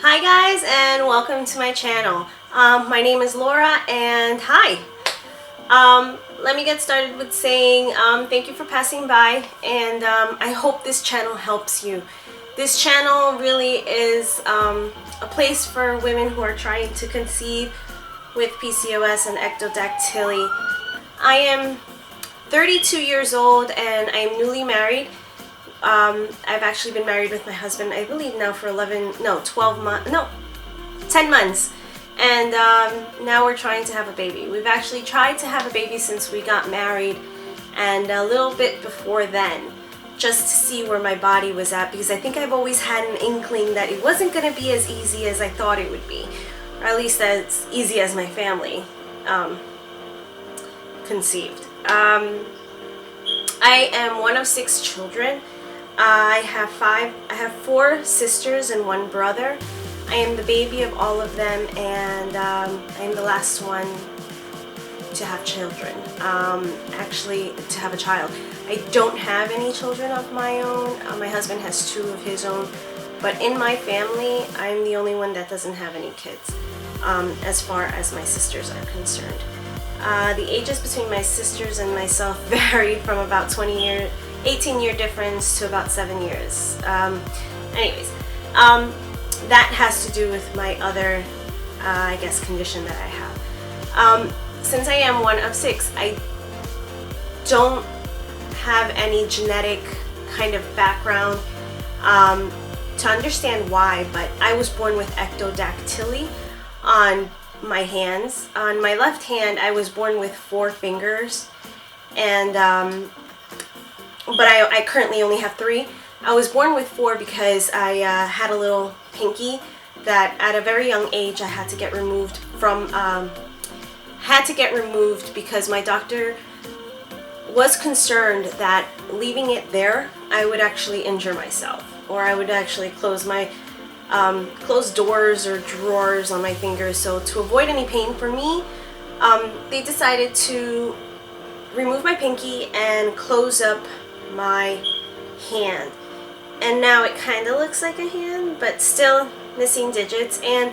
Hi guys, and welcome to my channel. My name is Laura, and hi. Let me get started with saying thank you for passing by, and I hope this channel helps you. This channel really is a place for women who are trying to conceive with PCOS and ectrodactyly. I am 32 years old and I am newly married. I've actually been married with my husband, I believe now for 10 months. And now we're trying to have a baby. We've actually tried to have a baby since we got married and a little bit before then, just to see where my body was at, because I think I've always had an inkling that it wasn't going to be as easy as I thought it would be, or at least as easy as my family conceived. I am one of 6 children. I have 4 sisters and 1 brother. I am the baby of all of them, and I'm the last one to have children. Actually, to have a child. I don't have any children of my own. My husband has 2 of his own, but in my family, I'm the only one that doesn't have any kids, as far as my sisters are concerned. The ages between my sisters and myself varied from about 18-year difference to about 7 years. Anyways, that has to do with my other, I guess, condition that I have. Since I am one of 6, I don't have any genetic kind of background to understand why, but I was born with ectrodactyly on my hands. On my left hand, I was born with 4 fingers, and but I currently only have 3. I was born with 4 because I had a little pinky that at a very young age I had to get removed from. Because my doctor was concerned that leaving it there, I would actually injure myself, or I would actually close doors or drawers on my fingers. So to avoid any pain for me, they decided to remove my pinky and close up my hand. And now it kind of looks like a hand, but still missing digits. And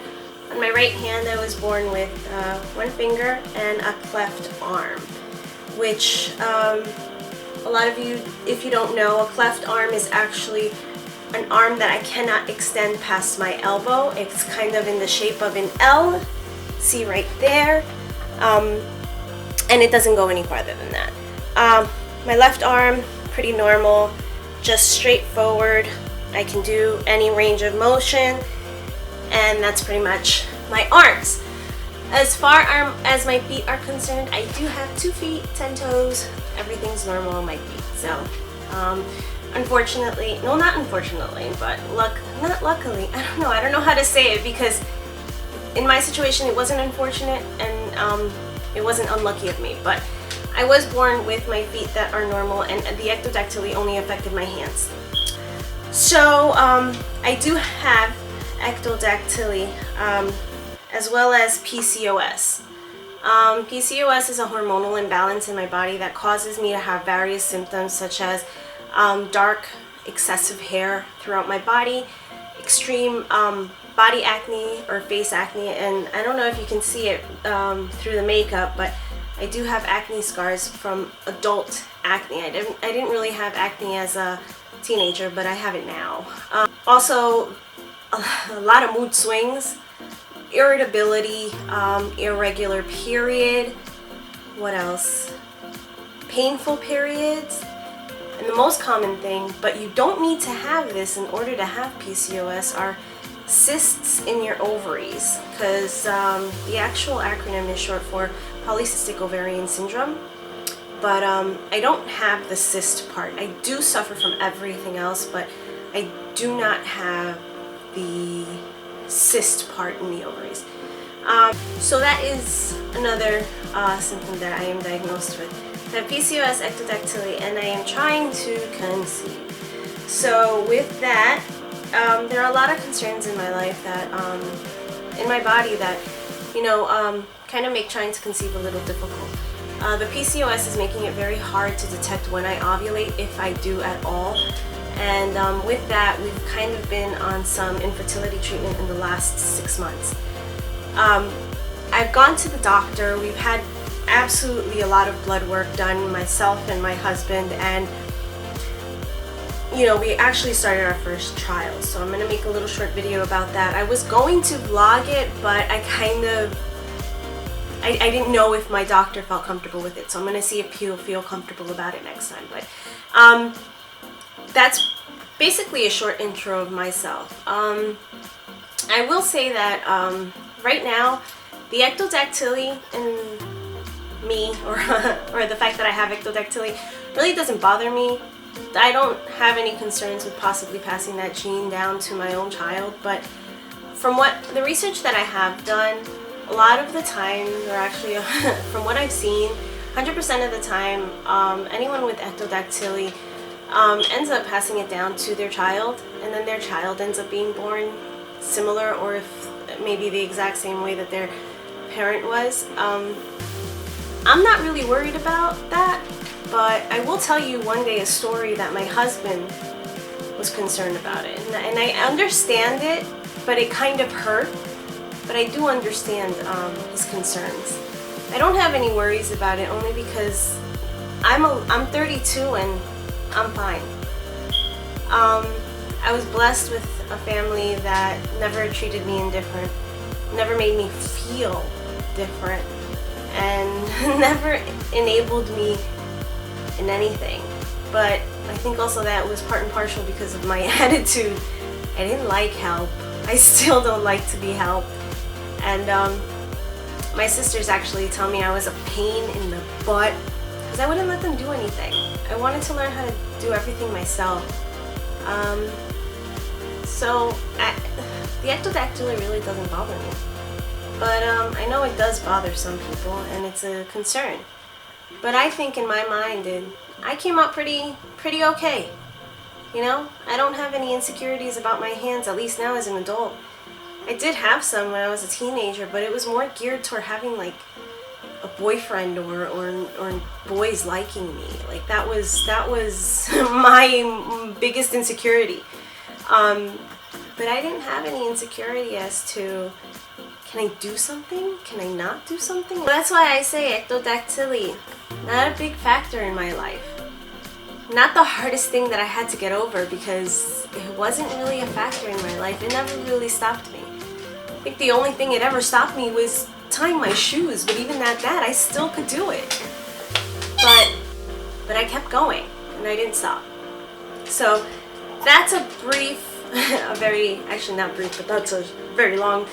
on my right hand, I was born with 1 finger and a cleft arm, which a lot of you, if you don't know, a cleft arm is actually an arm that I cannot extend past my elbow. It's kind of in the shape of an L, see right there, and it doesn't go any farther than that. My left arm, pretty normal, just straightforward. I can do any range of motion, and that's pretty much my arms. As far as my feet are concerned, I do have 2 feet, 10 toes. Everything's normal on my feet. So, unfortunately, no, not unfortunately, but not luckily. I don't know how to say it, because in my situation, it wasn't unfortunate and it wasn't unlucky of me, but I was born with my feet that are normal, and the ectrodactyly only affected my hands. So I do have ectrodactyly as well as PCOS. PCOS is a hormonal imbalance in my body that causes me to have various symptoms, such as dark, excessive hair throughout my body, extreme body acne or face acne, and I don't know if you can see it through the makeup, but I do have acne scars from adult acne. I didn't really have acne as a teenager, but I have it now. Also, a lot of mood swings, irritability, irregular period, what else? Painful periods, and the most common thing, but you don't need to have this in order to have PCOS, are cysts in your ovaries, because the actual acronym is short for polycystic ovarian syndrome, but I don't have the cyst part. I do suffer from everything else, but I do not have the cyst part in the ovaries. So that is another symptom that I am diagnosed with. I have PCOS, ectrodactyly, and I am trying to conceive. So with that, there are a lot of concerns in my life that, in my body, that, kind of make trying to conceive a little difficult. The PCOS is making it very hard to detect when I ovulate, if I do at all. And with that, we've kind of been on some infertility treatment in the last 6 months. I've gone to the doctor. We've had absolutely a lot of blood work done, myself and my husband, and we actually started our first trial, so I'm gonna make a little short video about that. I was going to vlog it, but I didn't know if my doctor felt comfortable with it, so I'm gonna see if he'll feel comfortable about it next time. But that's basically a short intro of myself. I will say that right now, the ectrodactyly in me, or the fact that I have ectrodactyly, really doesn't bother me. I don't have any concerns with possibly passing that gene down to my own child, but from the research that I have done, a lot of the time, or actually from what I've seen, 100% of the time, anyone with ectrodactyly ends up passing it down to their child, and then their child ends up being born similar, or if maybe the exact same way that their parent was. I'm not really worried about that, but I will tell you one day a story that my husband was concerned about it, and I understand it, but it kind of hurt, but I do understand his concerns. I don't have any worries about it, only because I'm 32 and I'm fine. I was blessed with a family that never treated me indifferent, never made me feel different, and never enabled me in anything. But I think also that was part and partial because of my attitude. I didn't like help. I still don't like to be helped. And my sisters actually tell me I was a pain in the butt because I wouldn't let them do anything. I wanted to learn how to do everything myself. So the ectrodactyly really doesn't bother me. But I know it does bother some people, and it's a concern. But I think in my mind, I came out pretty okay. I don't have any insecurities about my hands, at least now as an adult. I did have some when I was a teenager, but it was more geared toward having like a boyfriend or boys liking me. Like that was my biggest insecurity. But I didn't have any insecurity as to, can I do something? Can I not do something? Well, that's why I say ectrodactyly, not a big factor in my life. Not the hardest thing that I had to get over, because it wasn't really a factor in my life. It never really stopped me. I think the only thing it ever stopped me was tying my shoes, but even at that, I still could do it. But I kept going, and I didn't stop. So that's a brief, actually not brief, but that's a very long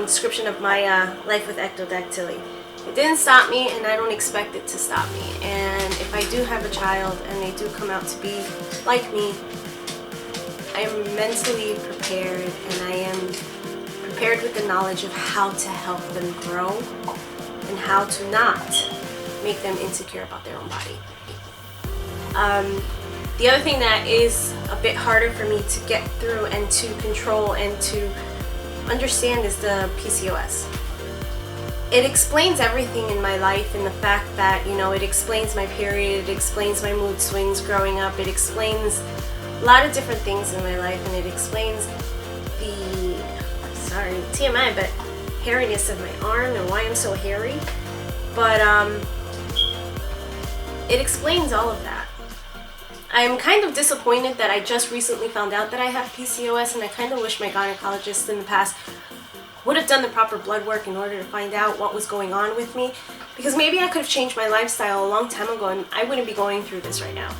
description of my life with ectrodactyly. It didn't stop me, and I don't expect it to stop me. And if I do have a child and they do come out to be like me, I am mentally prepared, and I am prepared with the knowledge of how to help them grow and how to not make them insecure about their own body. The other thing that is a bit harder for me to get through and to control and to understand is the Pcos. It explains everything in my life, in the fact that, it explains my period, it explains my mood swings growing up, it explains a lot of different things in my life, and it explains the, sorry, TMI, but hairiness of my arm and why I'm so hairy. But it explains all of that. I'm kind of disappointed that I just recently found out that I have Pcos, and I kind of wish my gynecologist in the past would have done the proper blood work in order to find out what was going on with me, because maybe I could have changed my lifestyle a long time ago and I wouldn't be going through this right now.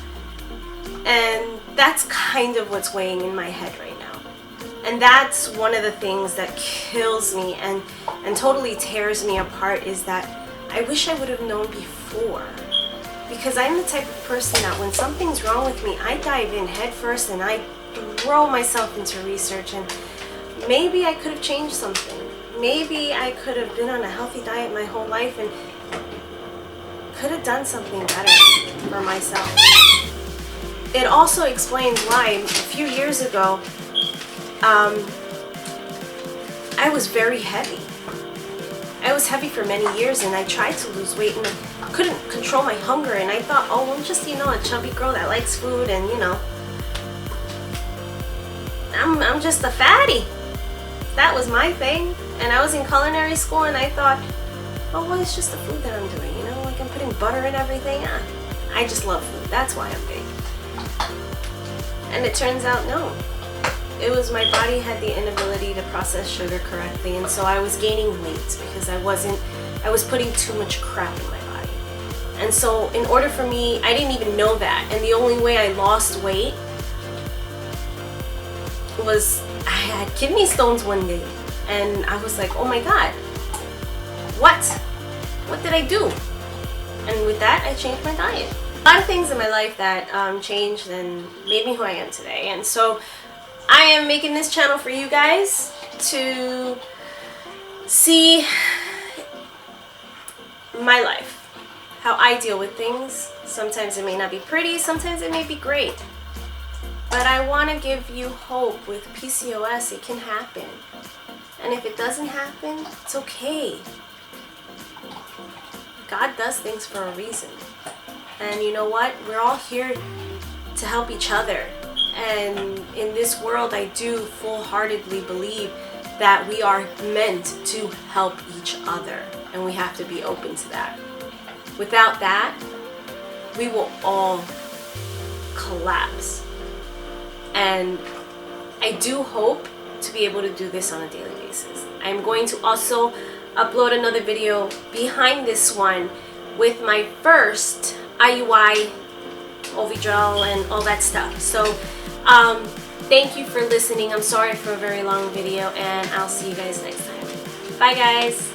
And that's kind of what's weighing in my head right now. And that's one of the things that kills me and totally tears me apart, is that I wish I would have known before. Because I'm the type of person that when something's wrong with me, I dive in head first and I throw myself into research, and maybe I could have changed something. Maybe I could have been on a healthy diet my whole life and could have done something better for myself. It also explains why a few years ago, I was very heavy. I was heavy for many years, and I tried to lose weight and I couldn't control my hunger, and I thought, oh, I'm just, a chubby girl that likes food, and I'm just a fatty. That was my thing. And I was in culinary school and I thought, oh, well, it's just the food that I'm doing, you know, like I'm putting butter in everything. I just love food. That's why I'm big. And it turns out, no. It was my body had the inability to process sugar correctly, and so I was gaining weight because I was putting too much crap in my body. And so in order for me, I didn't even know that, and the only way I lost weight was I had kidney stones one day, and I was like, oh my God, what did I do? And with that, I changed my diet. A lot of things in my life that changed and made me who I am today. And so I am making this channel for you guys to see my life, how I deal with things. Sometimes it may not be pretty, sometimes it may be great. But I want to give you hope. With PCOS, it can happen. And if it doesn't happen, it's okay. God does things for a reason. And you know what? We're all here to help each other. And in this world, I do full-heartedly believe that we are meant to help each other. And we have to be open to that. Without that, we will all collapse. And I do hope to be able to do this on a daily basis. I'm going to also upload another video behind this one with my first IUI, Ovidrel, and all that stuff. So thank you for listening. I'm sorry for a very long video, and I'll see you guys next time. Bye guys.